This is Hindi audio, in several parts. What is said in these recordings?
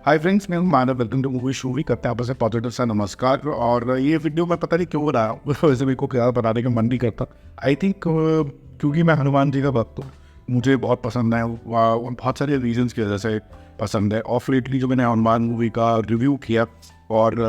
हाय फ्रेंड्स, मैं हूं मानव। वेलकम टू मूवी शूवी। करते हैं आपस में पॉजिटिव सा नमस्कार। और ये वीडियो मैं पता नहीं क्यों बना रहा हूं वैसे मेरे को क्या बनाने का मन नहीं करता। आई थिंक क्योंकि मैं हनुमान जी का भक्त हूँ, मुझे बहुत पसंद है। बहुत सारे रीजंस की वजह से पसंद है। ऑफ लेटली जो मैंने हनुमान मूवी का रिव्यू किया और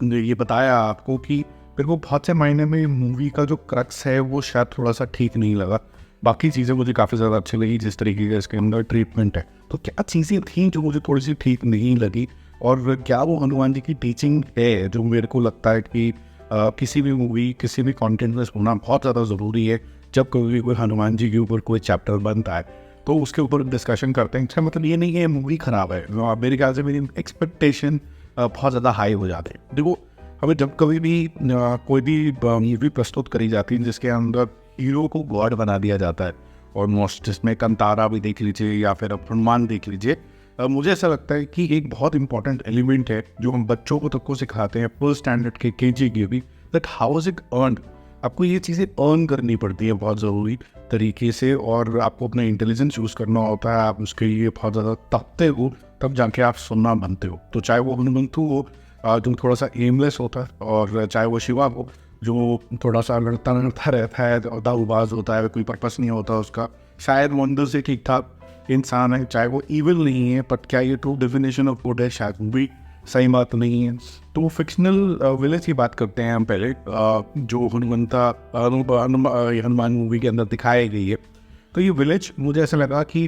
ये बताया आपको कि मेरे को बहुत से मायने में मूवी का जो क्रक्स है वो शायद थोड़ा सा ठीक नहीं लगा। बाकी चीज़ें मुझे काफ़ी ज़्यादा अच्छी लगी, जिस तरीके का इसके अंदर ट्रीटमेंट है। तो क्या चीज़ें थी जो मुझे थोड़ी सी ठीक नहीं लगी, और क्या वो हनुमान जी की टीचिंग है जो मेरे को लगता है कि किसी भी मूवी, किसी भी कंटेंट में होना बहुत ज़्यादा ज़रूरी है। जब कभी कोई हनुमान जी के ऊपर कोई चैप्टर बनता है तो उसके ऊपर डिस्कशन करते हैं। इसका मतलब ये नहीं है मूवी ख़राब है। मेरे ख्याल से मेरी एक्सपेक्टेशन बहुत ज़्यादा हाई हो जाते हैं। देखो, हमें जब कभी भी कोई भी मूवी प्रस्तुत करी जाती है जिसके अंदर हीरो को गॉड बना दिया जाता है, ऑलमोस्ट, जिसमें कंतारा भी देख लीजिए या फिर हनुमान देख लीजिए, मुझे ऐसा लगता है कि एक बहुत इंपॉर्टेंट एलिमेंट है जो हम बच्चों को तक को सिखाते हैं, फर्स्ट स्टैंडर्ड के केजी के भी, that how is it earn. आपको ये चीज़ें अर्न करनी पड़ती है बहुत ज़रूरी तरीके से, और आपको अपना इंटेलिजेंस यूज़ करना होता है। आप उसके लिए बहुत ज़्यादा तपते हो, तब जाके आप सुनना बनते हो। तो चाहे वो हनुमंतु हो जो थोड़ा सा एमलेस होता है, और चाहे वो शिवा हो जो थोड़ा सा लड़ता रहता है, दाऊबाज होता है, कोई पर्पस नहीं होता उसका, शायद वो अंदर से ठीक ठाक इंसान है। चाहे वो इविल नहीं है, बट क्या ये ट्रू डेफिनेशन ऑफ गुड है? शायद वो भी सही बात नहीं है। तो फिक्शनल विलेज की बात करते हैं हम पहले, जो हनुमान मूवी के अंदर दिखाई गई है। तो ये विलेज मुझे ऐसा लगा कि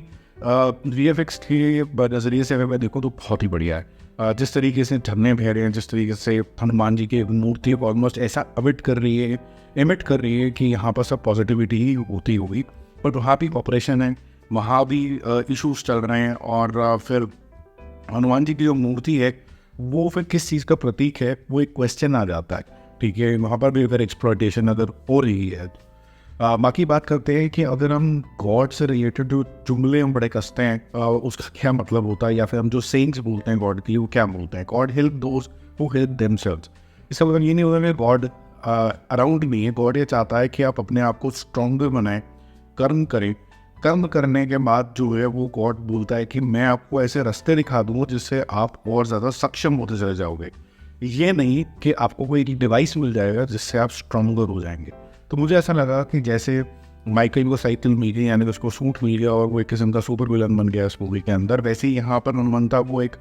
VFX के नज़रिए से अगर मैं देखूँ तो बहुत ही बढ़िया है। जिस तरीके से झरने बह रहे हैं, जिस तरीके से हनुमान जी की मूर्ति को ऑलमोस्ट ऐसा इमिट कर रही है कि यहाँ पर सब पॉजिटिविटी ही होती होगी। बट वहाँ भी ऑपरेशन है, वहाँ भी इश्यूज चल रहे हैं, और फिर हनुमान जी की जो मूर्ति है वो फिर किस चीज़ का प्रतीक है, वो एक क्वेश्चन आ जाता है। ठीक है, वहाँ पर भी अगर एक्सप्लॉयटेशन अगर हो रही है। बाकी बात करते हैं कि अगर हम गॉड से रिलेटेड जो जुमले हम बड़े कसते हैं उसका क्या मतलब होता है, या फिर हम जो सेइंग्स बोलते हैं गॉड के लिए वो क्या बोलते हैं? God help those who help themselves. इसका मतलब ये नहीं होता कि गॉड अराउंड नहीं है। गॉड ये चाहता है कि आप अपने आप को स्ट्रॉन्गर बनाएं, कर्म करें। कर्म करने के बाद जो है वो गॉड बोलता है कि मैं आपको ऐसे रास्ते दिखा दूंगा जिससे आप और ज़्यादा सक्षम होते चले जाओगे। ये नहीं कि आपको कोई डिवाइस मिल जाएगा जिससे आप स्ट्रॉन्गर हो जाएंगे। तो मुझे ऐसा लगा कि जैसे माइकल को साइकिल मिल गई, यानी उसको सूट मिल गया और वो एक किस्म का सुपर विलन बन गया इस मूवी के अंदर, वैसे ही यहाँ पर हनुमंता को एक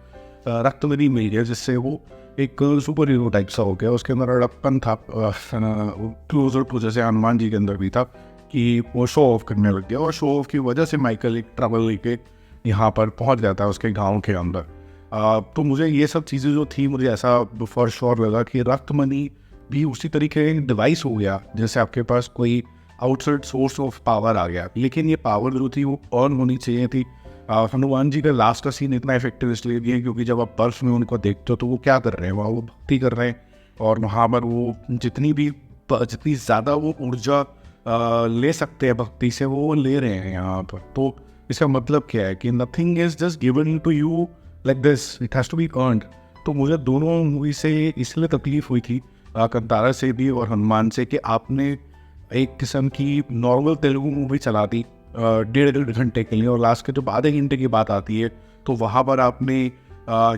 रक्तवेदी मिल गया जिससे वो एक सुपर हीरो टाइप सा हो गया। उसके अंदर अड़प्पन था, क्लोजर टू जैसे हनुमान जी के अंदर भी था, कि वो शो ऑफ करने लग गया। और शो ऑफ की वजह से माइकल एक ट्रबल लेके यहाँ पर पहुँच जाता है उसके गाँव के अंदर। तो मुझे ये सब चीज़ें जो थी, मुझे ऐसा फॉर श्योर लगा कि रक्तमणि भी उसी तरीके एक डिवाइस हो गया जैसे आपके पास कोई आउटसाइड सोर्स ऑफ पावर आ गया। लेकिन ये पावर जो थी वो अर्न होनी चाहिए थी। हनुमान जी का लास्ट का सीन इतना इफेक्टिव इसलिए भी है क्योंकि जब आप बर्फ में उनको देखते हो तो वो क्या कर रहे हैं, वहाँ वो भक्ति कर रहे हैं, और वहाँ पर वो जितनी ज़्यादा वो ऊर्जा ले सकते हैं भक्ति से वो ले रहे हैं यहाँ पर। तो इसका मतलब क्या है कि nothing is just given to you like this, it has to be earned. तो मुझे दोनों मूवी से इसलिए तकलीफ हुई थी, कंतारा से भी और हनुमान से, कि आपने एक किस्म की नॉर्मल तेलुगु मूवी चला दी 1.5 घंटे के लिए, और लास्ट के जब आधे घंटे की बात आती है तो वहाँ पर आपने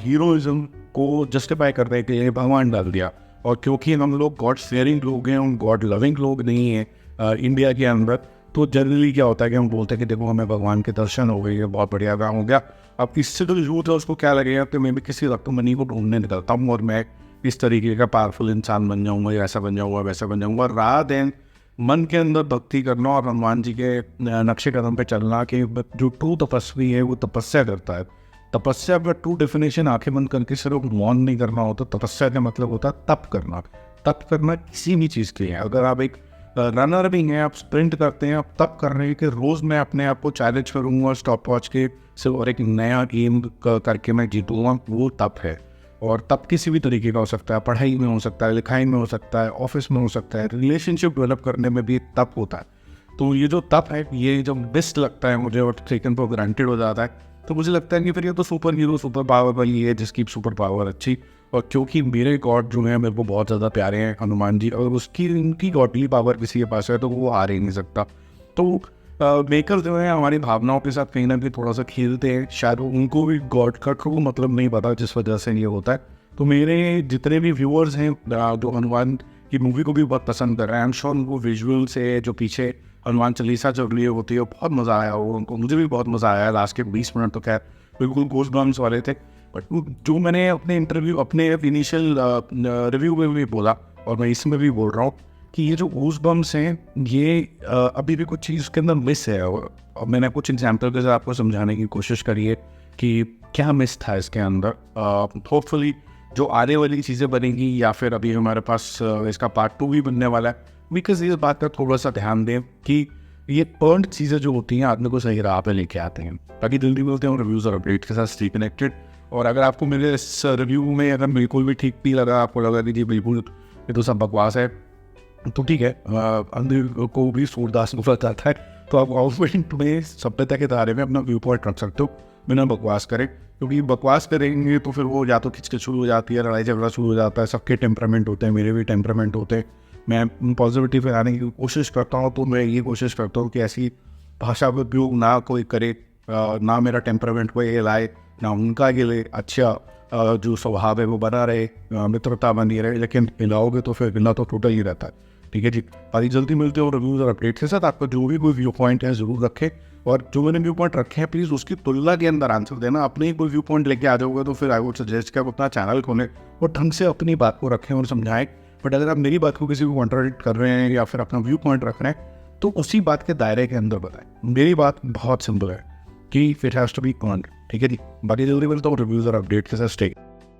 हीरोइज्म को जस्टिफाई करने के लिए भगवान डाल दिया। और क्योंकि हम लोग गॉड फेयरिंग लोग हैं, हम गॉड लविंग लोग नहीं हैं इंडिया के अंदर, तो जनरली क्या होता है कि हम बोलते हैं कि देखो हमें भगवान के दर्शन हो गए, बहुत बढ़िया काम हो गया। अब इससे जो यूथ है उसको क्या लगेगा कि मैं भी किसी रक्तमणि को ढूंढने निकलता हूँ और मैं इस तरीके का पावरफुल इंसान बन जाऊँगा, या ऐसा बन जाऊँगा, वैसा बन जाऊँगा, रात दिन मन के अंदर भक्ति करना और हनुमान जी के नक्शे कदम पे चलना। कि जो ट्रू तपस्वी है वो तपस्या करता है। तपस्या का ट्रू डेफिनेशन आंखें बंद करके सिर्फ मौन नहीं करना होता। तपस्या का मतलब होता है तप करना। तप करना किसी भी चीज़ के लिए, अगर आप एक रनर भी हैं, आप स्प्रिंट करते हैं, आप तप कर रहे हैं कि रोज़ मैं अपने आप को चैलेंज करूँगा स्टॉप वॉच के से, और एक नया गेम करके मैं जीतूँगा, वो तप है। और तप किसी भी तरीके का हो सकता है, पढ़ाई में हो सकता है, लिखाई में हो सकता है, ऑफिस में हो सकता है, रिलेशनशिप डेवलप करने में भी तप होता है। तो ये जो तप है, ये जब बेस्ट लगता है मुझे और टेकन फॉर ग्रांटेड हो जाता है, तो मुझे लगता है कि फिर ये तो सुपर हीरो सुपर पावर वाली है जिसकी सुपर पावर अच्छी। और क्योंकि मेरे गॉड जो है मेरे को बहुत ज़्यादा प्यारे हैं हनुमान जी, और उसकी उनकी गॉडली पावर किसी के पास है तो वो हार ही नहीं सकता। तो मेकर जो है हमारी भावनाओं के साथ कहीं ना कहीं थोड़ा सा खेलते हैं, शायद उनको भी गॉड का ट्रू मतलब नहीं पता जिस वजह से ये होता है। तो मेरे जितने भी व्यूअर्स हैं जो हनुमान की मूवी को भी बहुत पसंद कर रहे हैं, आई एम श्योर उनको विजुअल से जो पीछे हनुमान चालीसा चल रही होती है बहुत मज़ा आया हो उनको, मुझे भी बहुत मज़ा आया। लास्ट के 20 मिनट तो खैर बिल्कुल गूज़बम्प्स वाले थे। बट जो मैंने अपने इंटरव्यू अपने इनिशियल रिव्यू में भी बोला और मैं इसमें भी बोल रहा हूँ कि ये जो गूज़बम्प्स हैं ये अभी भी कुछ चीज़ उसके अंदर मिस है। और मैंने कुछ एग्जाम्पल के साथ आपको समझाने की कोशिश करी है कि क्या मिस था इसके अंदर। होपफुली जो आने वाली चीज़ें बनेंगी या फिर अभी हमारे पास इसका पार्ट 2 भी बनने वाला है, बिकॉज इस बात का थोड़ा सा ध्यान दें कि ये अर्न्ड चीज़ें जो होती हैं आदमी को सही राह पे लेके आते हैं। ताकि जल्दी मिलते हैं रिव्यूज़ और अपडेट के साथ स्टे कनेक्टेड। और अगर आपको मेरे इस रिव्यू में अगर बिल्कुल भी ठीक नहीं लगा, आपको लगा कि जी बिल्कुल ये तो सब बकवास है, तो ठीक है, अंधे को भी सूरदास बोला जाता है। तो आप गवर्नमेंट में सभ्यता के दायरे में अपना व्यू पॉइंट रख सकते हो बिना बकवास करें, क्योंकि बकवास करेंगे तो फिर वो या तो खिंचके शुरू हो जाती है, लड़ाई झगड़ा शुरू हो जाता है। सबके टेम्परामेंट होते हैं, मेरे भी टेम्परामेंट होते हैं। मैं पॉजिटिविटी फैलाने की कोशिश करता हूँ, तो मैं ये कोशिश करता हूँ कि ऐसी भाषा का उपयोग ना कोई करे, ना मेरा टेम्परामेंट को ये लाए, ना उनका ये ले। अच्छा जो स्वभाव है वो बना रहे, मित्रता बनी रहे, लेकिन हिलाओगे तो फिर हिला तो टोटल ही रहता है। ठीक है जी, बाकी जल्दी मिलते हो रिव्यूज़ और अपडेट्स के साथ। आपका जो भी कोई व्यू पॉइंट है ज़रूर रखें, और जो मैंने व्यू पॉइंट रखे हैं प्लीज़ उसकी तुलना के अंदर आंसर देना। अपने ही कोई व्यू पॉइंट लेके आ जाओगे तो फिर आई वुड सजेस्ट कि आप अपना चैनल खोलें और ढंग से अपनी बात को रखें और समझाएं। बट अगर आप मेरी बात को किसी को कॉन्ट्राडिक्ट कर रहे हैं या फिर अपना व्यू पॉइंट रख रहे हैं तो उसी बात के दायरे के अंदर बताएं। मेरी बात बहुत सिंपल है कि it has to be earned. ठीक है जी, बाकी जल्दी मिलता हूँ रिव्यूज़ और अपडेट के साथ। स्टे